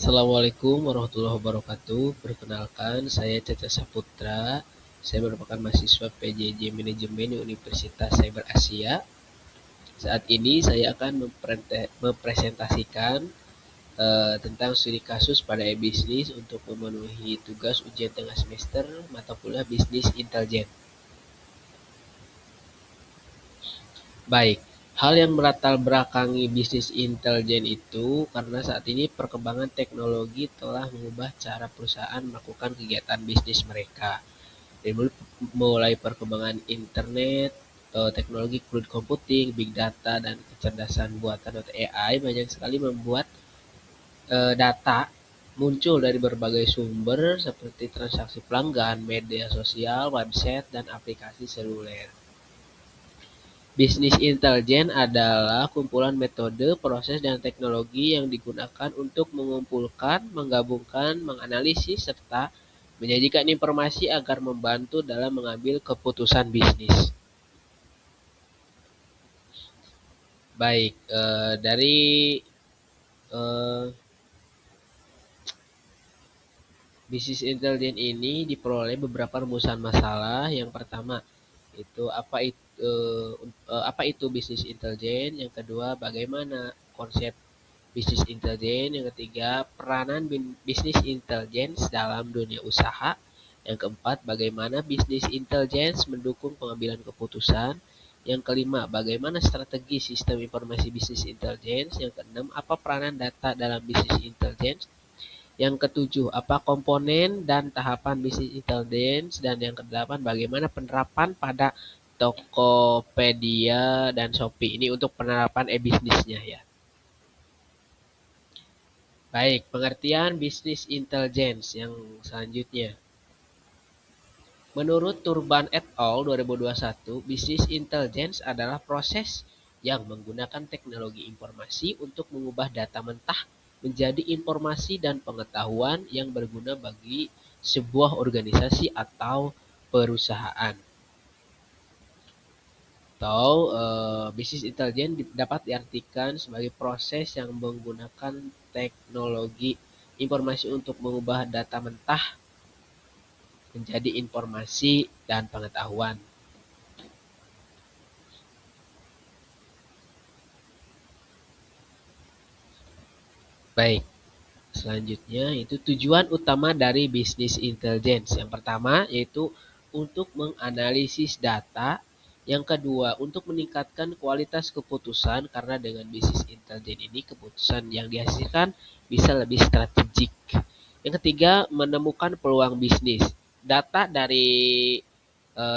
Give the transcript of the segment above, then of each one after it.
Assalamualaikum warahmatullahi wabarakatuh. Perkenalkan, saya Caca Saputra. Saya merupakan mahasiswa PJJ Manajemen Universitas Cyber Asia. Saat ini saya akan mempresentasikan tentang studi kasus pada e-bisnis untuk memenuhi tugas ujian tengah semester mata kuliah Bisnis Intelijen. Baik, hal yang melatar belakangi bisnis intelijen itu karena saat ini perkembangan teknologi telah mengubah cara perusahaan melakukan kegiatan bisnis mereka. Dari mulai perkembangan internet, teknologi cloud computing, big data, dan kecerdasan buatan atau AI banyak sekali membuat data muncul dari berbagai sumber seperti transaksi pelanggan, media sosial, website, dan aplikasi seluler. Bisnis intelijen adalah kumpulan metode, proses, dan teknologi yang digunakan untuk mengumpulkan, menggabungkan, menganalisis, serta menyajikan informasi agar membantu dalam mengambil keputusan bisnis. Baik, dari eh, bisnis intelijen ini diperoleh beberapa rumusan masalah. Yang pertama itu apa itu bisnis intelijen? Yang kedua, bagaimana konsep bisnis intelijen? Yang ketiga, peranan bisnis intelijen dalam dunia usaha. Yang keempat, bagaimana bisnis intelijen mendukung pengambilan keputusan. Yang kelima, bagaimana strategi sistem informasi bisnis intelijen. Yang keenam, apa peranan data dalam bisnis intelijen. Yang ketujuh, apa komponen dan tahapan bisnis intelligence. Dan yang kedelapan, bagaimana penerapan pada Tokopedia dan Shopee. Ini untuk penerapan e-bisnisnya ya. Baik, pengertian bisnis intelligence yang selanjutnya. Menurut Turban et al. 2021, bisnis intelligence adalah proses yang menggunakan teknologi informasi untuk mengubah data mentah menjadi informasi dan pengetahuan yang berguna bagi sebuah organisasi atau perusahaan. Atau bisnis intelijen dapat diartikan sebagai proses yang menggunakan teknologi informasi untuk mengubah data mentah menjadi informasi dan pengetahuan. Baik, selanjutnya itu tujuan utama dari bisnis intelligence. Yang pertama yaitu untuk menganalisis data. Yang kedua, untuk meningkatkan kualitas keputusan karena dengan bisnis intelligence ini keputusan yang dihasilkan bisa lebih strategik. Yang ketiga, menemukan peluang bisnis. Data dari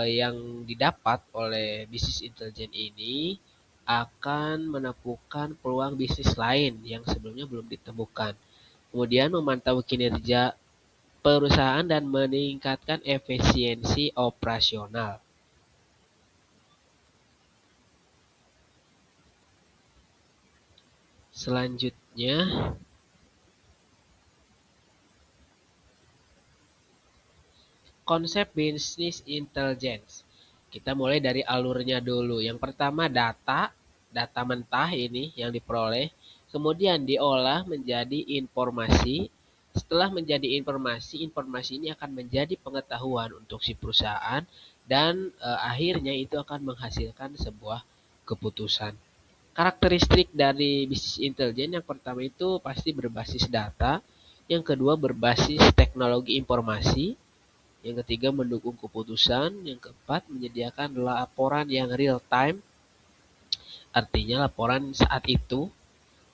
yang didapat oleh bisnis intelijen ini akan menemukan peluang bisnis lain yang sebelumnya belum ditemukan. Kemudian memantau kinerja perusahaan dan meningkatkan efisiensi operasional. Selanjutnya, konsep bisnis intelligence. Kita mulai dari alurnya dulu. Yang pertama data mentah ini yang diperoleh, kemudian diolah menjadi informasi. Setelah menjadi informasi, informasi ini akan menjadi pengetahuan untuk si perusahaan dan akhirnya itu akan menghasilkan sebuah keputusan. Karakteristik dari bisnis intelijen yang pertama itu pasti berbasis data, yang kedua berbasis teknologi informasi, yang ketiga mendukung keputusan, yang keempat menyediakan laporan yang real time, artinya laporan saat itu,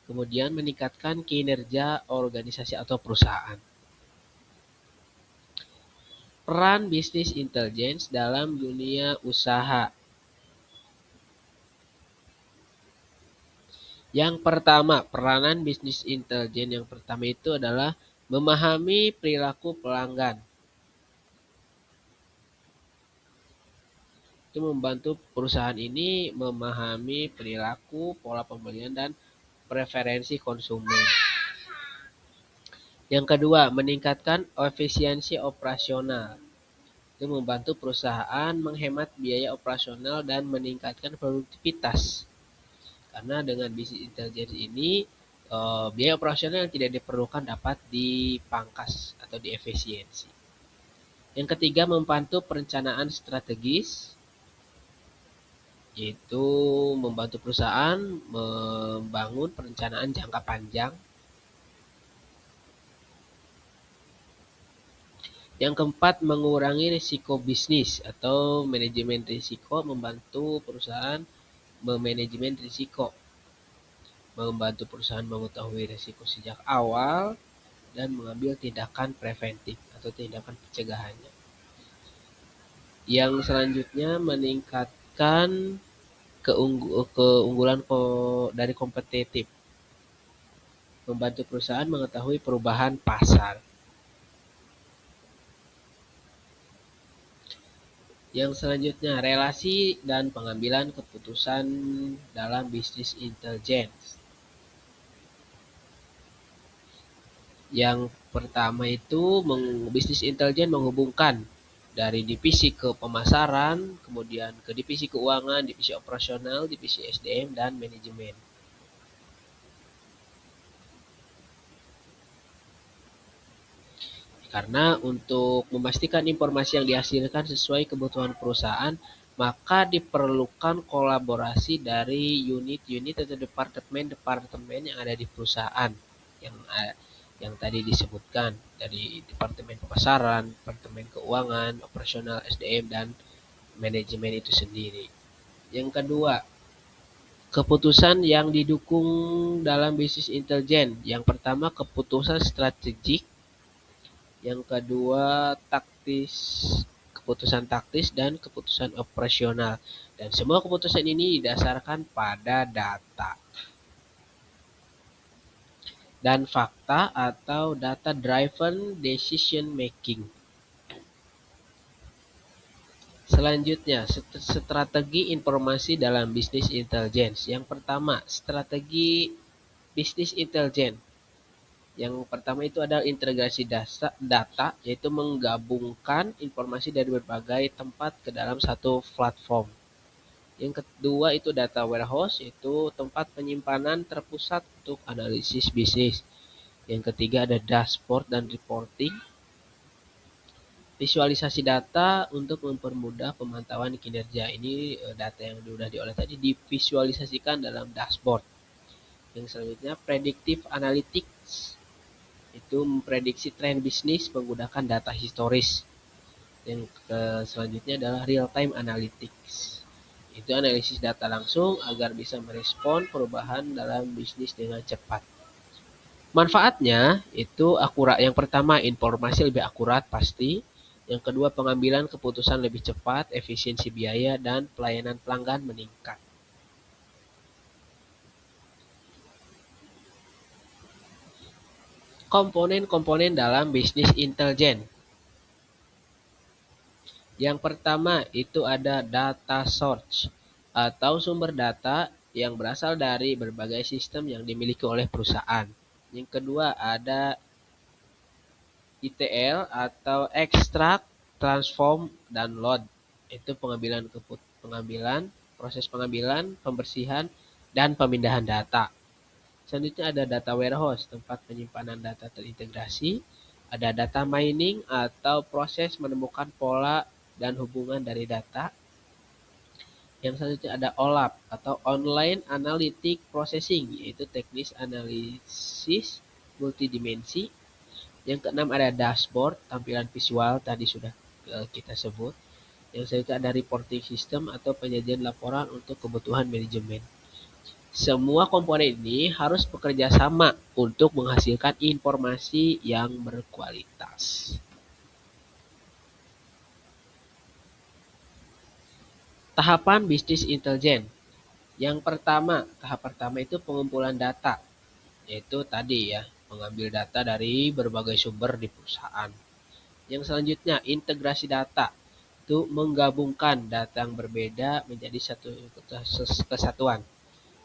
kemudian meningkatkan kinerja organisasi atau perusahaan. Peran bisnis intelligence dalam dunia usaha. Yang pertama, peranan bisnis intelligence yang pertama itu adalah memahami perilaku pelanggan. Itu membantu perusahaan ini memahami perilaku, pola pembelian, dan preferensi konsumen. Yang kedua, meningkatkan efisiensi operasional. Itu membantu perusahaan menghemat biaya operasional dan meningkatkan produktivitas. Karena dengan bisnis intelligence ini Biaya operasional yang tidak diperlukan dapat dipangkas atau diefisiensi. Yang ketiga, membantu perencanaan strategis, yaitu membantu perusahaan membangun perencanaan jangka panjang. Yang keempat, mengurangi risiko bisnis atau manajemen risiko, membantu perusahaan memanajemen risiko, membantu perusahaan mengetahui risiko sejak awal dan mengambil tindakan preventif atau tindakan pencegahannya. Yang selanjutnya, meningkatkan keunggulan dari kompetitif, membantu perusahaan mengetahui perubahan pasar. Yang selanjutnya, relasi dan pengambilan keputusan dalam bisnis intelligence. Yang pertama itu, bisnis intelligence menghubungkan dari divisi ke pemasaran, kemudian ke divisi keuangan, divisi operasional, divisi SDM, dan manajemen. Karena untuk memastikan informasi yang dihasilkan sesuai kebutuhan perusahaan, maka diperlukan kolaborasi dari unit-unit atau departemen-departemen yang ada di perusahaan yang yang tadi disebutkan, dari departemen pemasaran, departemen keuangan, operasional, SDM, dan manajemen itu sendiri. Yang kedua, keputusan yang didukung dalam bisnis intelijen. Yang pertama, keputusan strategik. Yang kedua, keputusan taktis dan keputusan operasional. Dan semua keputusan ini didasarkan pada data dan fakta atau data driven decision making. Selanjutnya, strategi informasi dalam bisnis intelligence. Yang pertama, strategi bisnis intelligence. Yang pertama itu adalah integrasi data, yaitu menggabungkan informasi dari berbagai tempat ke dalam satu platform. Yang kedua itu data warehouse, yaitu tempat penyimpanan terpusat untuk analisis bisnis. Yang ketiga ada dashboard dan reporting. Visualisasi data untuk mempermudah pemantauan kinerja. Ini data yang sudah diolah tadi divisualisasikan dalam dashboard. Yang selanjutnya predictive analytics, itu memprediksi tren bisnis menggunakan data historis. Yang selanjutnya adalah real time analytics, itu analisis data langsung agar bisa merespon perubahan dalam bisnis dengan cepat. Manfaatnya itu akurat. Yang pertama, informasi lebih akurat pasti. Yang kedua, pengambilan keputusan lebih cepat, efisiensi biaya, dan pelayanan pelanggan meningkat. Komponen-komponen dalam bisnis intelijen. Yang pertama itu ada data source atau sumber data yang berasal dari berbagai sistem yang dimiliki oleh perusahaan. Yang kedua ada ETL atau extract, transform, dan load. Itu proses pengambilan, pembersihan, dan pemindahan data. Selanjutnya ada data warehouse, tempat penyimpanan data terintegrasi. Ada data mining atau proses menemukan pola dan hubungan dari data. Yang selanjutnya ada OLAP atau Online Analytic Processing, yaitu teknis analisis multidimensi. Yang keenam ada dashboard, tampilan visual tadi sudah kita sebut. Yang selanjutnya ada reporting system atau penyajian laporan untuk kebutuhan manajemen. Semua komponen ini harus bekerja sama untuk menghasilkan informasi yang berkualitas. Tahapan bisnis intelijen. Tahap pertama itu pengumpulan data, yaitu tadi ya, mengambil data dari berbagai sumber di perusahaan. Yang selanjutnya integrasi data, itu menggabungkan data yang berbeda menjadi satu kesatuan.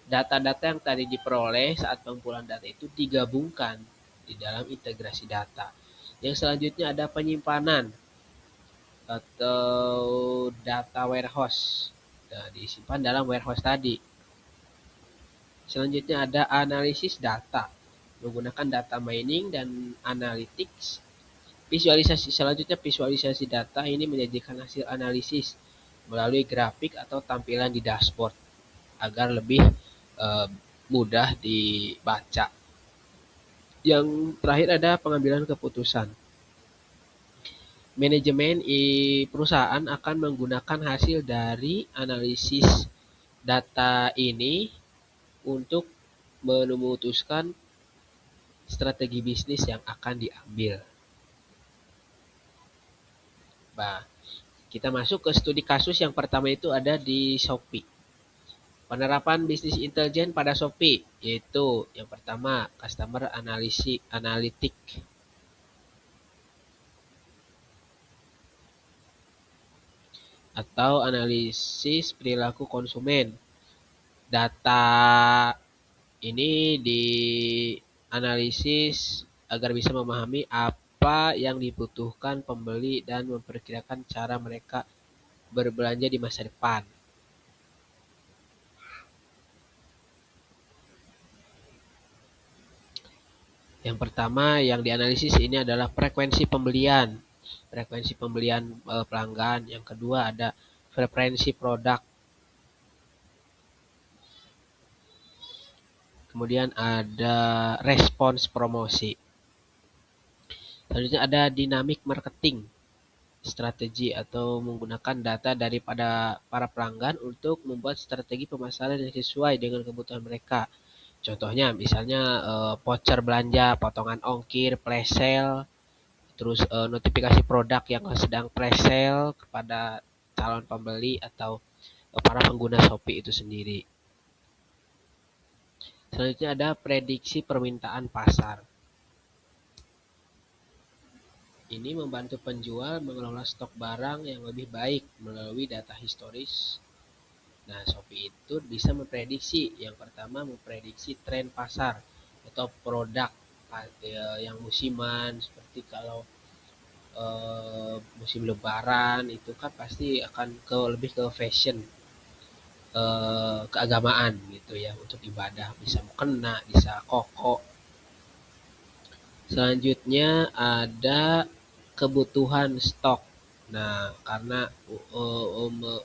Data-data yang tadi diperoleh saat pengumpulan data itu digabungkan di dalam integrasi data. Yang selanjutnya ada penyimpanan atau data warehouse. Nah, disimpan dalam warehouse tadi. Selanjutnya ada analisis data, menggunakan data mining dan analytics. Visualisasi selanjutnya visualisasi data ini menyajikan hasil analisis melalui grafik atau tampilan di dashboard agar lebih eh, mudah dibaca. Yang terakhir ada pengambilan keputusan. Manajemen perusahaan akan menggunakan hasil dari analisis data ini untuk memutuskan strategi bisnis yang akan diambil. Nah, kita masuk ke studi kasus yang pertama itu ada di Shopee. Penerapan bisnis intelijen pada Shopee yaitu yang pertama customer analytic atau analisis perilaku konsumen. Data ini dianalisis agar bisa memahami apa yang dibutuhkan pembeli dan memperkirakan cara mereka berbelanja di masa depan. Yang pertama yang dianalisis ini adalah frekuensi pembelian. Frekuensi pembelian pelanggan. Yang kedua ada preferensi produk. Kemudian ada respons promosi. Selanjutnya ada dynamic marketing, strategi atau menggunakan data daripada para pelanggan untuk membuat strategi pemasaran yang sesuai dengan kebutuhan mereka. Contohnya misalnya voucher belanja, potongan ongkir, flash sale, terus notifikasi produk yang sedang flash sale kepada calon pembeli atau para pengguna Shopee itu sendiri. Selanjutnya ada prediksi permintaan pasar. Ini membantu penjual mengelola stok barang yang lebih baik melalui data historis. Nah, Shopee itu bisa memprediksi. Yang pertama memprediksi tren pasar atau produk yang musiman, seperti kalau musim lebaran itu kan pasti akan lebih ke fashion, keagamaan gitu ya, untuk ibadah bisa mukena, bisa koko. Selanjutnya ada kebutuhan stok. Nah, karena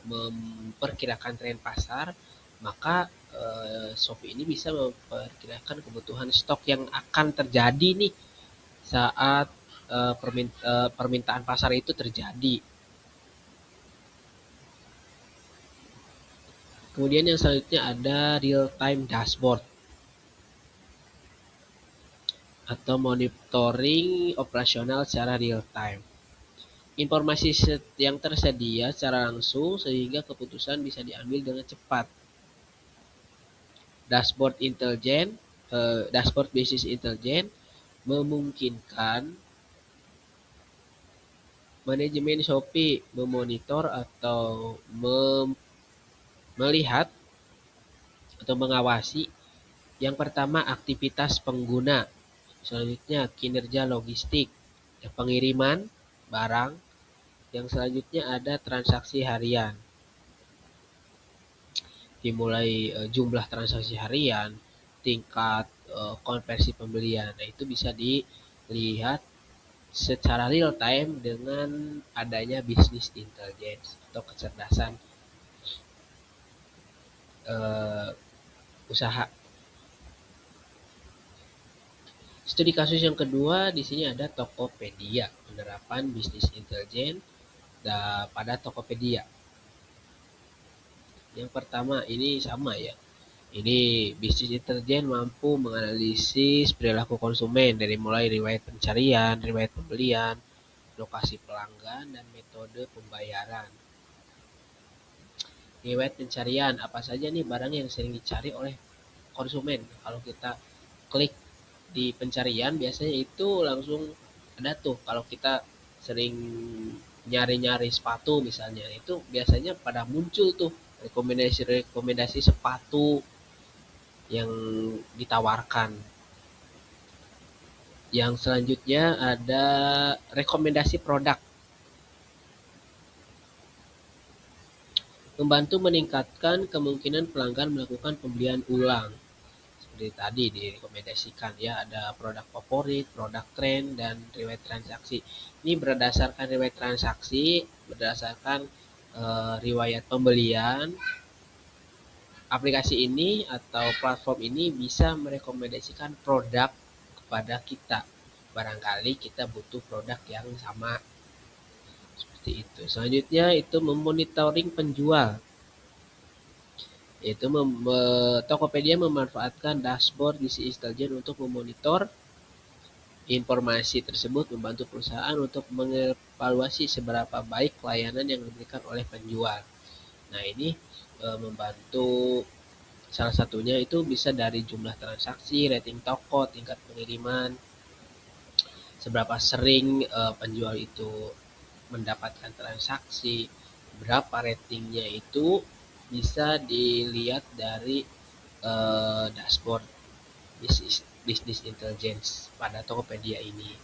memperkirakan tren pasar, maka Shopee ini bisa memperkirakan kebutuhan stok yang akan terjadi nih saat permintaan pasar itu terjadi. Kemudian yang selanjutnya ada real time dashboard atau monitoring operasional secara real time. Informasi yang tersedia secara langsung sehingga keputusan bisa diambil dengan cepat. Dashboard bisnis intelijen memungkinkan manajemen Shopee memonitor atau melihat atau mengawasi yang pertama aktivitas pengguna, selanjutnya kinerja logistik, pengiriman barang, yang selanjutnya ada transaksi harian. Dimulai jumlah transaksi harian, tingkat konversi pembelian. Nah, itu bisa dilihat secara real time dengan adanya bisnis intelligence atau kecerdasan usaha. Studi kasus yang kedua di sini ada Tokopedia, penerapan bisnis intelijen pada Tokopedia. Yang pertama ini sama ya. Ini bisnis intelijen mampu menganalisis perilaku konsumen dari mulai riwayat pencarian, riwayat pembelian, lokasi pelanggan, dan metode pembayaran. Riwayat pencarian, apa saja nih barang yang sering dicari oleh konsumen. Kalau kita klik di pencarian biasanya itu langsung ada tuh, kalau kita sering nyari-nyari sepatu misalnya, itu biasanya pada muncul tuh rekomendasi sepatu yang ditawarkan. Yang selanjutnya ada rekomendasi produk, membantu meningkatkan kemungkinan pelanggan melakukan pembelian ulang. seperti tadi direkomendasikan ya, ada produk favorit, produk tren, dan riwayat transaksi. Ini berdasarkan riwayat transaksi, berdasarkan riwayat pembelian. Aplikasi ini atau platform ini bisa merekomendasikan produk kepada kita. Barangkali kita butuh produk yang sama, seperti itu. Selanjutnya itu memonitoring penjual. Yaitu Tokopedia memanfaatkan dashboard bisnis intelijen untuk memonitor informasi tersebut, membantu perusahaan untuk mengevaluasi seberapa baik layanan yang diberikan oleh penjual. Nah, ini membantu, salah satunya itu bisa dari jumlah transaksi, rating toko, tingkat pengiriman, seberapa sering penjual itu mendapatkan transaksi, berapa ratingnya, itu bisa dilihat dari dashboard bisnis intelligence pada Tokopedia ini.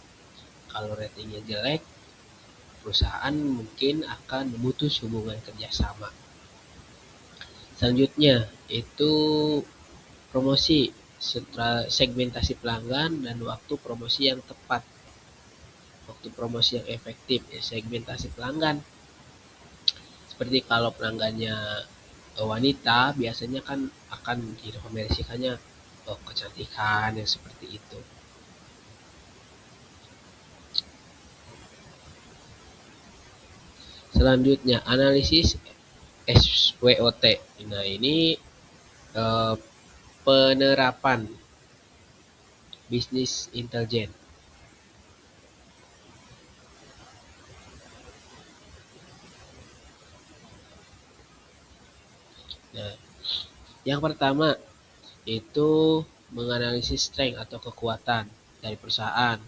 Kalau ratingnya jelek, perusahaan mungkin akan memutus hubungan kerjasama. Selanjutnya itu promosi, segmentasi pelanggan, dan waktu promosi yang tepat. Waktu promosi yang efektif, ya, segmentasi pelanggan. Seperti kalau pelanggannya wanita, biasanya kan akan direkomendasikannya kecantikan yang seperti itu. Selanjutnya analisis SWOT. Nah, ini penerapan bisnis intelijen. Nah, yang pertama itu menganalisis strength atau kekuatan dari perusahaan.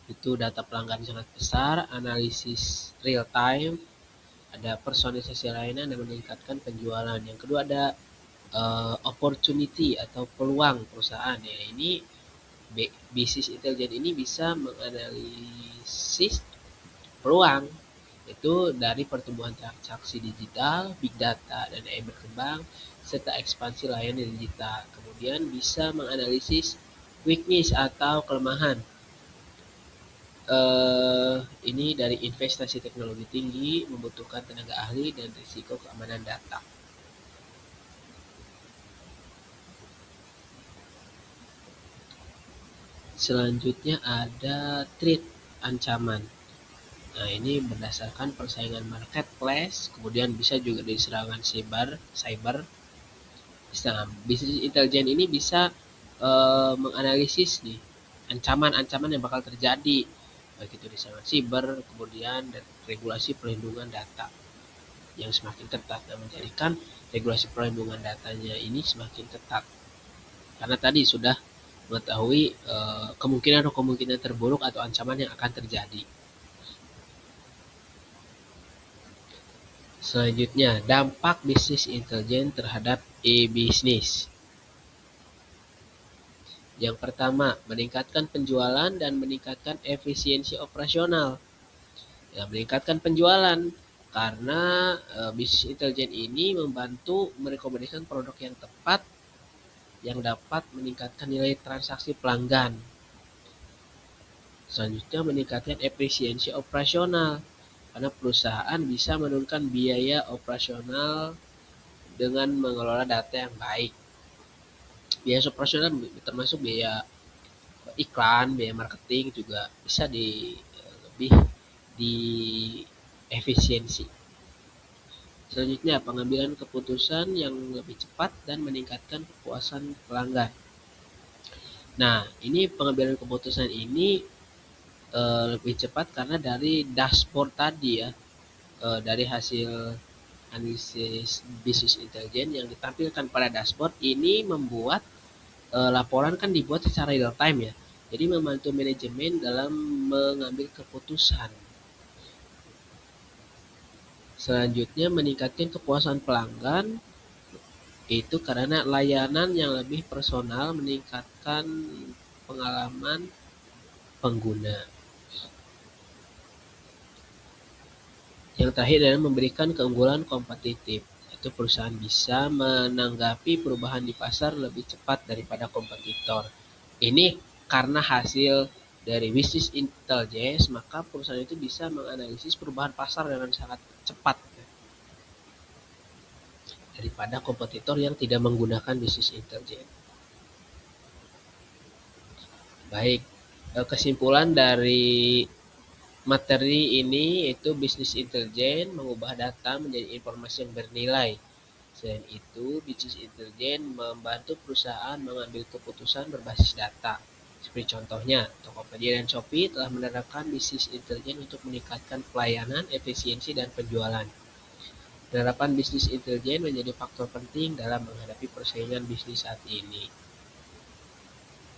Itu data pelanggan sangat besar, analisis real time, ada personalisasi layanan yang meningkatkan penjualan. Yang kedua ada opportunity atau peluang perusahaan. Ya, ini bisnis intelijen ini bisa menganalisis peluang itu dari pertumbuhan transaksi digital, big data, dan AI berkembang, serta ekspansi layanan digital. Kemudian bisa menganalisis weakness atau kelemahan. Ini dari investasi teknologi tinggi, membutuhkan tenaga ahli, dan risiko keamanan data. Selanjutnya ada threat, ancaman. Nah, ini berdasarkan persaingan marketplace, kemudian bisa juga dari serangan cyber. Nah, bisnis intelijen ini bisa menganalisis nih ancaman-ancaman yang bakal terjadi, baik itu di serangan cyber, kemudian dan regulasi perlindungan data yang semakin ketat, dan menjadikan regulasi perlindungan datanya ini semakin ketat. Karena tadi sudah mengetahui kemungkinan terburuk atau ancaman yang akan terjadi. Selanjutnya, dampak bisnis intelijen terhadap e-bisnis. Yang pertama, meningkatkan penjualan dan meningkatkan efisiensi operasional. Ya, meningkatkan penjualan karena bisnis intelijen ini membantu merekomendasikan produk yang tepat yang dapat meningkatkan nilai transaksi pelanggan. Selanjutnya, meningkatkan efisiensi operasional karena perusahaan bisa menurunkan biaya operasional dengan mengelola data yang baik. Biaya operasional termasuk biaya iklan, biaya marketing juga bisa lebih di efisiensi. Selanjutnya, pengambilan keputusan yang lebih cepat dan meningkatkan kepuasan pelanggan. Nah, ini pengambilan keputusan ini lebih cepat karena dari dashboard tadi ya, dari hasil analisis bisnis intelijen yang ditampilkan pada dashboard ini membuat laporan kan dibuat secara real time ya. Jadi membantu manajemen dalam mengambil keputusan. Selanjutnya, meningkatkan kepuasan pelanggan itu karena layanan yang lebih personal, meningkatkan pengalaman pengguna. Yang terakhir adalah memberikan keunggulan kompetitif. itu perusahaan bisa menanggapi perubahan di pasar lebih cepat daripada kompetitor. Ini karena hasil dari business intelligence, maka perusahaan itu bisa menganalisis perubahan pasar dengan sangat cepat daripada kompetitor yang tidak menggunakan business intelligence. Baik, kesimpulan dari materi ini yaitu business intelligence mengubah data menjadi informasi yang bernilai. Selain itu, business intelligence membantu perusahaan mengambil keputusan berbasis data. Seperti contohnya, Tokopedia dan Shopee telah menerapkan business intelligence untuk meningkatkan pelayanan, efisiensi, dan penjualan. Penerapan business intelligence menjadi faktor penting dalam menghadapi persaingan bisnis saat ini.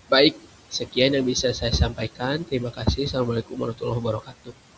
Baik, sekian yang bisa saya sampaikan. Terima kasih. Assalamualaikum warahmatullahi wabarakatuh.